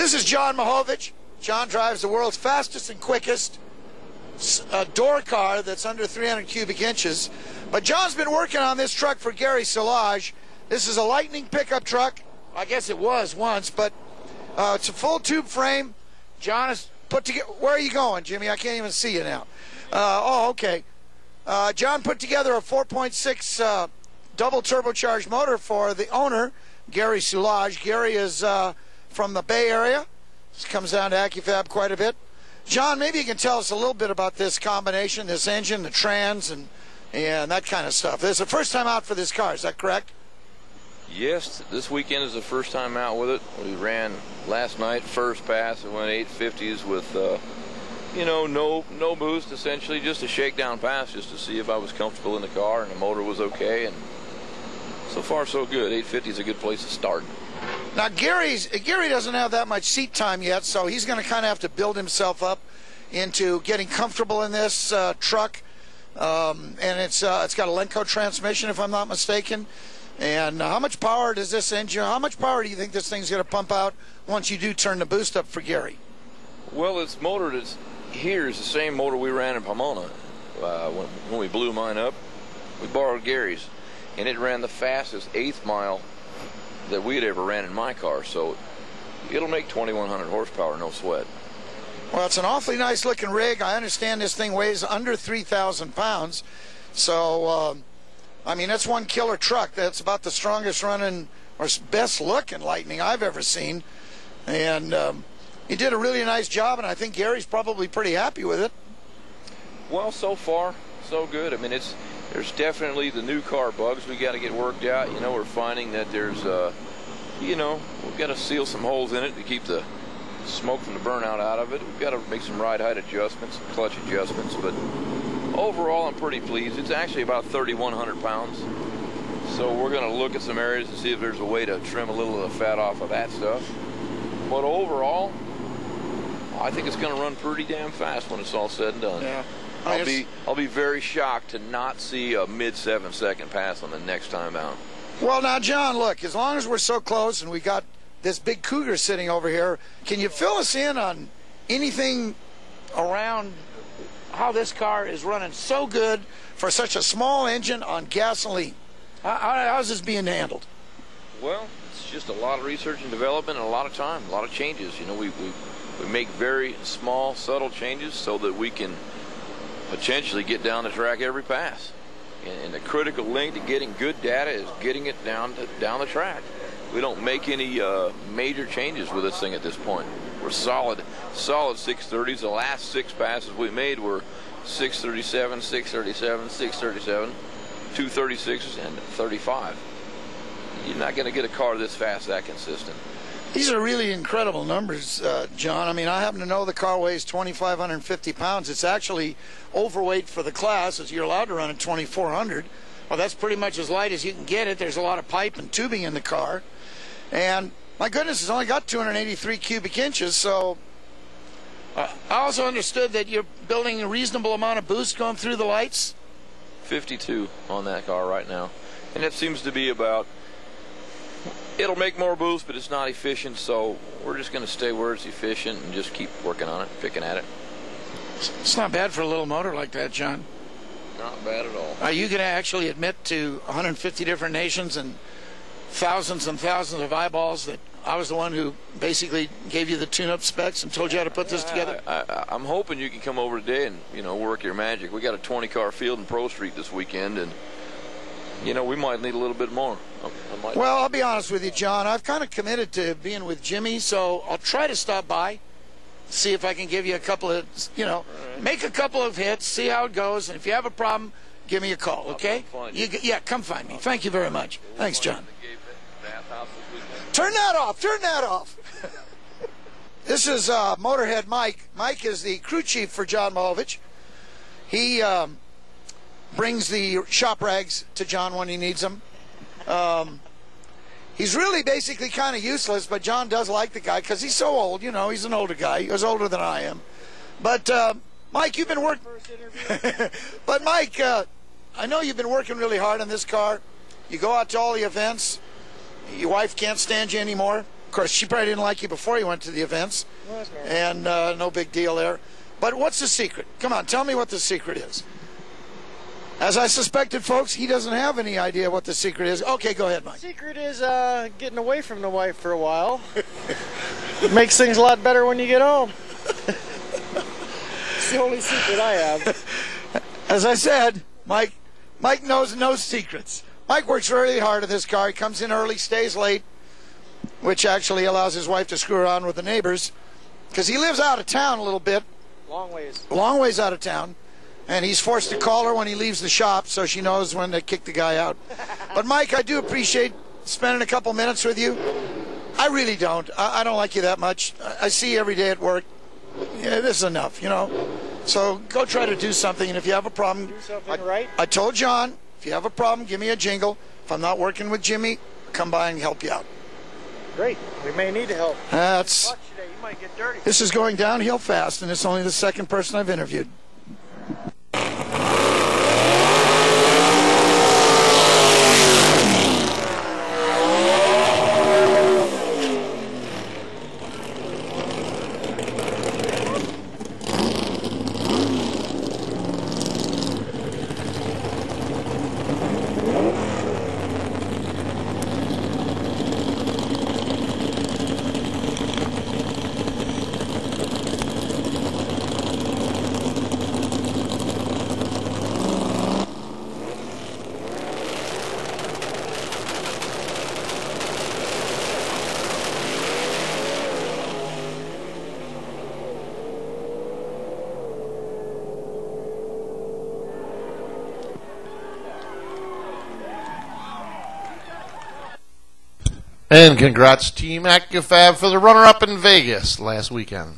This is John Mahovich. John drives the world's fastest and quickest door car that's under 300 cubic inches. But John's been working on this truck for PSCA-Las. This is a Lightning pickup truck. I guess it was once, but it's a full tube frame. John has put together. Where are you going, Jimmy? I can't even see you now. Oh, okay. John put together a 4.6 double turbocharged motor for the owner, PSCA-Las. Gary is from the Bay Area. This comes down to Accufab quite a bit. John, maybe you can tell us a little bit about this combination, this engine, the trans, and that kind of stuff. This is the first time out for this car, is that correct? Yes, this weekend is the first time out with it. We ran last night, first pass, and went 850s with, you know, no boost, essentially, just a shakedown pass just to see if I was comfortable in the car and the motor was okay. And so far, so good. 850 is a good place to start. Now, Gary doesn't have that much seat time yet, so he's going to kind of have to build himself up into getting comfortable in this truck. And it's got a Lenco transmission, if I'm not mistaken. And how much power does this engine, how much power do you think this thing's going to pump out once you do turn the boost up for Gary? Well, this motor that's here is the same motor we ran in Pomona. When we blew mine up, we borrowed Gary's, and it ran the fastest 8th mile that we had ever ran in my car. So it'll make 2,100 horsepower, no sweat. Well, it's an awfully nice looking rig. I understand this thing weighs under 3,000 pounds. So, I mean, that's one killer truck. That's about the strongest running or best looking Lightning I've ever seen. And he did a really nice job, and I think Gary's probably pretty happy with it. Well, so far, so good. I mean, there's definitely the new car bugs we got to get worked out. You know, we're finding that there's, you know, we've got to seal some holes in it to keep the smoke from the burnout out of it. We've got to make some ride height adjustments, some clutch adjustments, but overall I'm pretty pleased. It's actually about 3,100 pounds, so we're going to look at some areas and see if there's a way to trim a little of the fat off of that stuff. But overall, I think it's going to run pretty damn fast when it's all said and done. Yeah. I'll be very shocked to not see a mid 7-second pass on the next time out. Well, now, John, look, as long as we're so close and we got this big Cougar sitting over here, can you fill us in on anything around how this car is running so good for such a small engine on gasoline? How's this being handled? Well, it's just a lot of research and development and a lot of time, a lot of changes. You know, we make very small, subtle changes so that we can potentially get down the track every pass. And the critical link to getting good data is getting it down the track. We don't make any major changes with this thing at this point. We're solid 630s. The last 6 passes we made were 637, 637, 637, 236s, and 35. You're not going to get a car this fast that consistent. These are really incredible numbers, John. I mean, I happen to know the car weighs 2,550 pounds. It's actually overweight for the class, as you're allowed to run at 2,400. Well, that's pretty much as light as you can get it. There's a lot of pipe and tubing in the car. And, my goodness, it's only got 283 cubic inches, so I also understood that you're building a reasonable amount of boost going through the lights. 52 on that car right now. And it seems to be about, it'll make more boost, but it's not efficient, so we're just going to stay where it's efficient and just keep working on it, picking at it. It's not bad for a little motor like that, John. Not bad at all. Are you going to actually admit to 150 different nations and thousands of eyeballs that I was the one who basically gave you the tune-up specs and told you how to put this together? I'm hoping you can come over today and, you know, work your magic. We got a 20-car field in Pro Street this weekend, and, you know, we might need a little bit more. Well, I'll be honest with you, John. I've kind of committed to being with Jimmy, so I'll try to stop by, see if I can give you a couple of, you know, make a couple of hits, see how it goes, and if you have a problem, give me a call, okay? Yeah, come find me. Thank you very much. Thanks, John. Turn that off. Turn that off. This is Motorhead Mike. Mike is the crew chief for John Mahovich. He brings the shop rags to John when he needs them. He's really basically kind of useless, but John does like the guy because he's so old. You know, he's an older guy. He was older than I am. But, Mike, you've been working. But, Mike, I know you've been working really hard on this car. You go out to all the events. Your wife can't stand you anymore. Of course, she probably didn't like you before you went to the events, Well, that's normal. and no big deal there. But what's the secret? Come on, tell me what the secret is. As I suspected, folks, he doesn't have any idea what the secret is. Okay, go ahead, Mike. The secret is getting away from the wife for a while. Makes things a lot better when you get home. It's the only secret I have. As I said, Mike knows no secrets. Mike works really hard at this car. He comes in early, stays late, which actually allows his wife to screw around with the neighbors, because he lives out of town a little bit. Long ways. Long ways out of town. And he's forced to call her when he leaves the shop so she knows when to kick the guy out. But, Mike, I do appreciate spending a couple minutes with you. I really don't. I don't like you that much. I see you every day at work. Yeah, this is enough, you know. So go try to do something, and if you have a problem, Do something right. I told John, if you have a problem, give me a jingle. If I'm not working with Jimmy, come by and help you out. Great. We may need help. That's. Watch today. You might get dirty. This is going downhill fast, and it's only the second person I've interviewed. And congrats Team Accufab for the runner-up in Vegas last weekend.